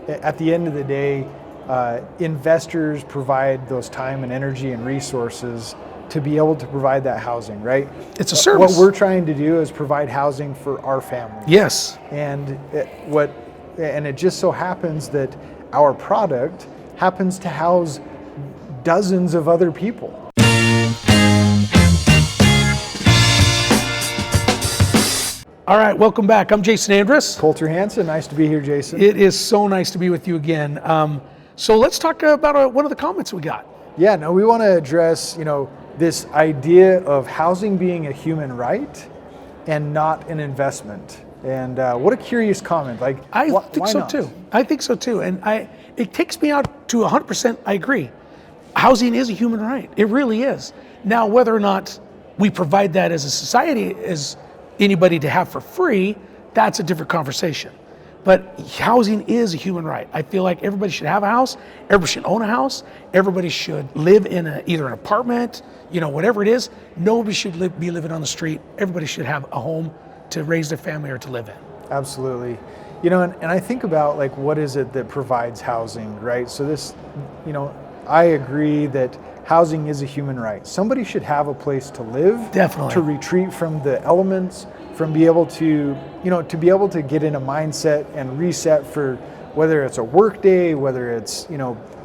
at the end of the day, investors provide those time and energy and resources to be able to provide that housing, right? It's a service. What we're trying to do is provide housing for our families. Yes. And it just so happens that our product happens to house dozens of other people. All right, welcome back. I'm Jason Andrus. Colter Hansen, nice to be here, Jason. It is so nice to be with you again. So let's talk about one of the comments we got. Yeah, no, we want to address, this idea of housing being a human right and not an investment. And what a curious comment. I think so too. I think so too. And it takes me out to 100%. I agree. Housing is a human right. It really is. Now, whether or not we provide that as a society, as anybody to have for free, that's a different conversation. But housing is a human right. I feel like everybody should have a house. Everybody should own a house. Everybody should live in either an apartment, whatever it is. Nobody should be living on the street. Everybody should have a home to raise their family or to live in. Absolutely. And I think about what is it that provides housing, right? So this, I agree that housing is a human right. Somebody should have a place to live. Definitely. To retreat from the elements, from be able to, to be able to get in a mindset and reset for whether it's a work day, whether it's,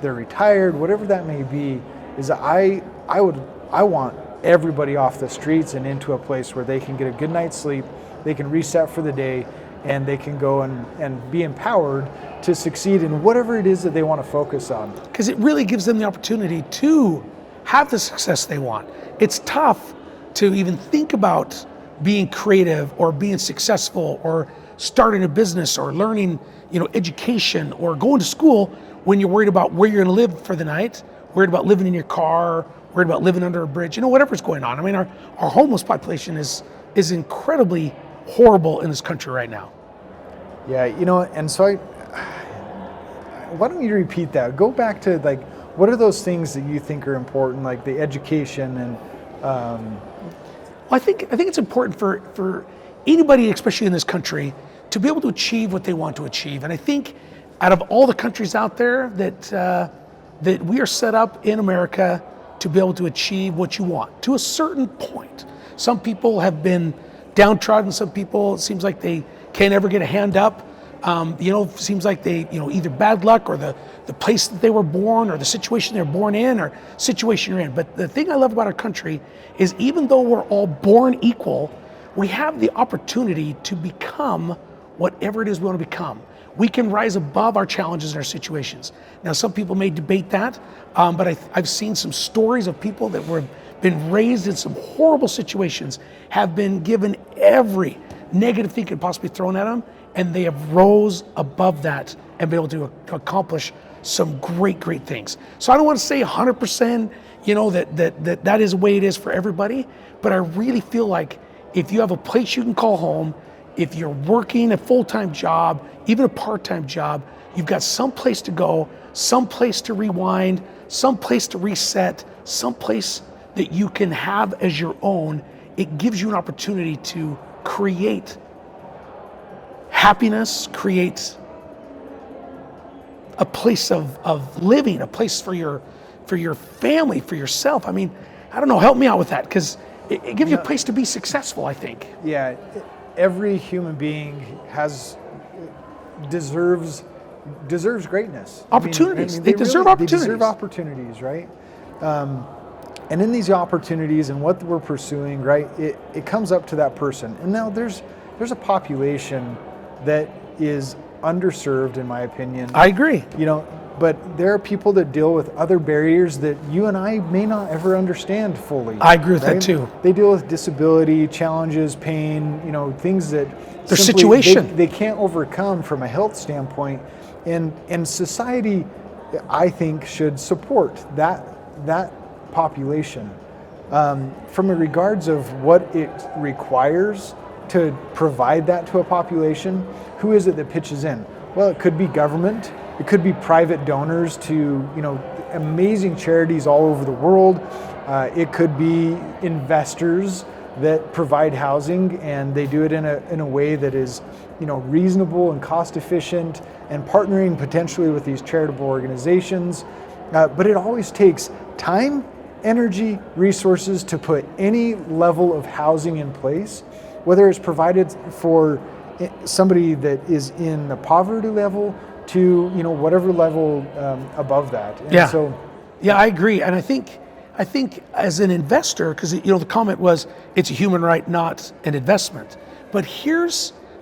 they're retired, whatever that may be, is I want everybody off the streets and into a place where they can get a good night's sleep, they can reset for the day, and they can go and be empowered to succeed in whatever it is that they want to focus on. Because it really gives them the opportunity to have the success they want. It's tough to even think about being creative or being successful or starting a business or learning, education or going to school when you're worried about where you're going to live for the night, worried about living in your car, worried about living under a bridge, whatever's going on. I mean, our homeless population is incredibly horrible in this country right now. Yeah, and so why don't you repeat that? Go back to what are those things that you think are important, like the education and Well, I think it's important for anybody, especially in this country, to be able to achieve what they want to achieve. And I think out of all the countries out there that we are set up in America to be able to achieve what you want to a certain point. Some people have been downtrodden. Some people, it seems like they can't ever get a hand up. Seems like they, either bad luck or the place that they were born or the situation they were born in or situation you're in. But the thing I love about our country is even though we're all born equal, we have the opportunity to become whatever it is we want to become. We can rise above our challenges and our situations. Now, some people may debate that, but I've seen some stories of people that were been raised in some horrible situations, have been given every negative thing could possibly thrown at them, and they have rose above that and been able to accomplish some great things. So I don't want to say 100%, that is the way it is for everybody, but I really feel like if you have a place you can call home, if you're working a full-time job, even a part-time job, you've got some place to go, some place to rewind, some place to reset, some place that you can have as your own. It gives you an opportunity to create happiness, create a place of living, a place for your family, for yourself. I mean, I don't know, help me out with that, because it gives you a place to be successful, I think. Yeah, every human being deserves greatness. Opportunities. They deserve opportunities. They deserve opportunities, right? And in these opportunities and what we're pursuing, right, it comes up to that person. And now there's a population that is underserved, in my opinion. I agree. But there are people that deal with other barriers that you and I may not ever understand fully. I agree with that too. They deal with disability, challenges, pain, things that their situation they can't overcome from a health standpoint. And society, I think, should support that population. From a regards of what it requires to provide that to a population, who is it that pitches in? Well, it could be government. It could be private donors to, amazing charities all over the world. It could be investors that provide housing, and they do it in a way that is, reasonable and cost efficient, and partnering potentially with these charitable organizations. But it always takes time, energy, resources to put any level of housing in place, whether it's provided for somebody that is in the poverty level to whatever level above that. And yeah, I agree, and I think as an investor, because the comment was it's a human right, not an investment. But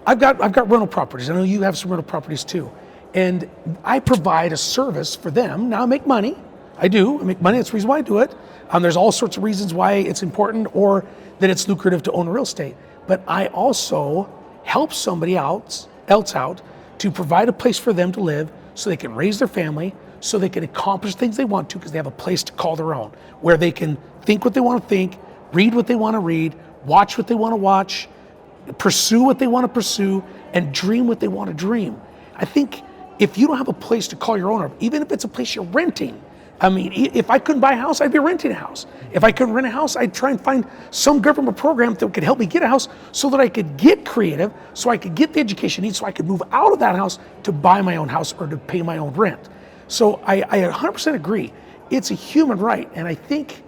I've got rental properties. I know you have some rental properties too, and I provide a service for them. Now I make money. I make money. That's the reason why I do it. There's all sorts of reasons why it's important or that it's lucrative to own real estate. But I also help somebody else out to provide a place for them to live so they can raise their family, so they can accomplish things they want to because they have a place to call their own, where they can think what they want to think, read what they want to read, watch what they want to watch, pursue what they want to pursue, and dream what they want to dream. I think if you don't have a place to call your own, even if it's a place you're renting, if I couldn't buy a house, I'd be renting a house. If I couldn't rent a house, I'd try and find some government program that could help me get a house so that I could get creative, so I could get the education I need, so I could move out of that house to buy my own house or to pay my own rent. So I 100% agree. It's a human right, and I think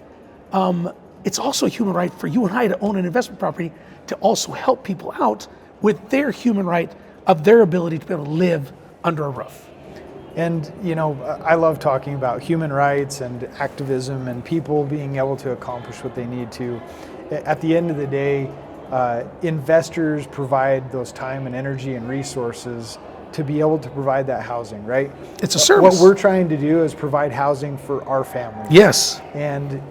it's also a human right for you and I to own an investment property to also help people out with their human right of their ability to be able to live under a roof. And I love talking about human rights and activism and people being able to accomplish what they need to. At the end of the day, investors provide those time and energy and resources to be able to provide that housing, right? It's a service. What we're trying to do is provide housing for our families. Yes. And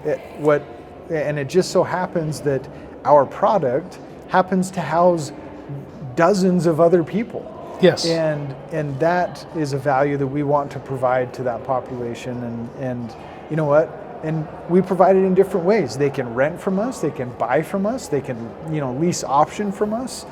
it just so happens that our product happens to house dozens of other people. Yes. And that is a value that we want to provide to that population. And you know what? And we provide it in different ways. They can rent from us, they can buy from us, they can lease option from us.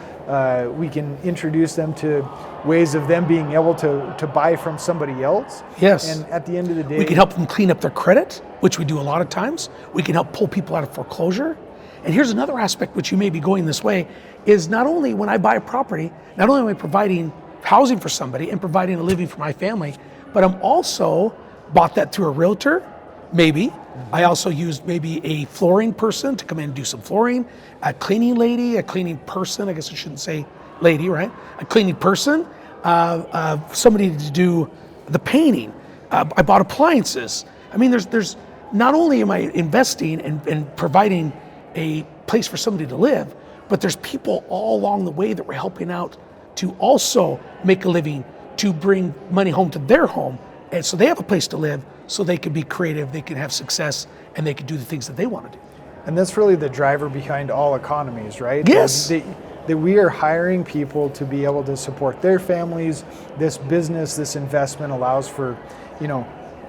We can introduce them to ways of them being able to buy from somebody else. Yes. And at the end of the day, we can help them clean up their credit, which we do a lot of times. We can help pull people out of foreclosure. And here's another aspect which you may be going this way, is not only when I buy a property, not only am I providing housing for somebody and providing a living for my family, but I'm also bought that through a realtor, maybe. I also used maybe a flooring person to come in and do some flooring, a cleaning lady, a cleaning person, I guess I shouldn't say lady, right? A cleaning person, somebody to do the painting. I bought appliances. I mean, there's not only am I investing and providing a place for somebody to live, but there's people all along the way that we're helping out to also make a living, to bring money home to their home, and so they have a place to live, so they can be creative, they can have success, and they can do the things that they want to do. And that's really the driver behind all economies, right? Yes. That we are hiring people to be able to support their families. This business, this investment allows for,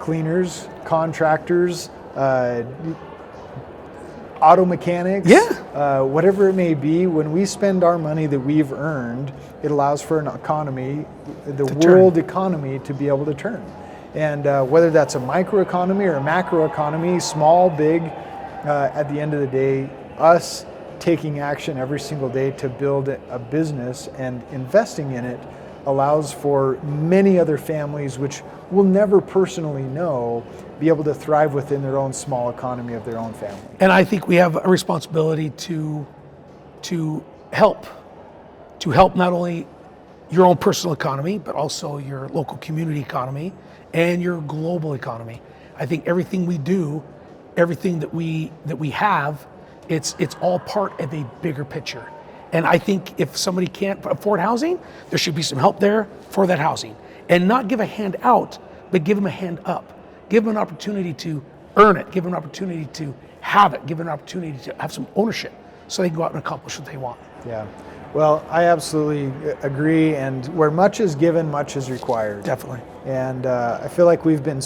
cleaners, contractors, auto mechanics, whatever it may be. When we spend our money that we've earned, it allows for an economy, the world economy, to be able to turn. And whether that's a microeconomy or a macroeconomy, small, big, at the end of the day, us taking action every single day to build a business and investing in it allows for many other families, which will never personally know, be able to thrive within their own small economy of their own family. And I think we have a responsibility to help not only your own personal economy, but also your local community economy and your global economy. I think everything we do, everything that we have, it's all part of a bigger picture. And I think if somebody can't afford housing, there should be some help there for that housing. And not give a hand out, but give them a hand up. Give them an opportunity to earn it, give them an opportunity to have it, give them an opportunity to have some ownership so they can go out and accomplish what they want. Yeah. Well, I absolutely agree, and where much is given, much is required. Definitely. And I feel like we've been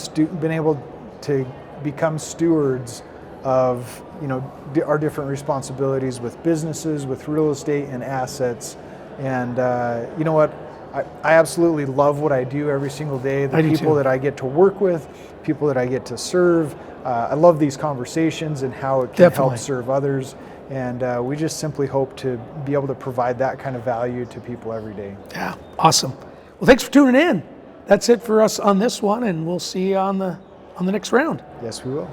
able to become stewards of our different responsibilities with businesses, with real estate and assets. And you know what? I absolutely love what I do every single day. The people that I get to work with, people that I get to serve. I love these conversations and how it can help serve others. And we just simply hope to be able to provide that kind of value to people every day. Yeah, awesome. Well, thanks for tuning in. That's it for us on this one, and we'll see you on the next round. Yes, we will.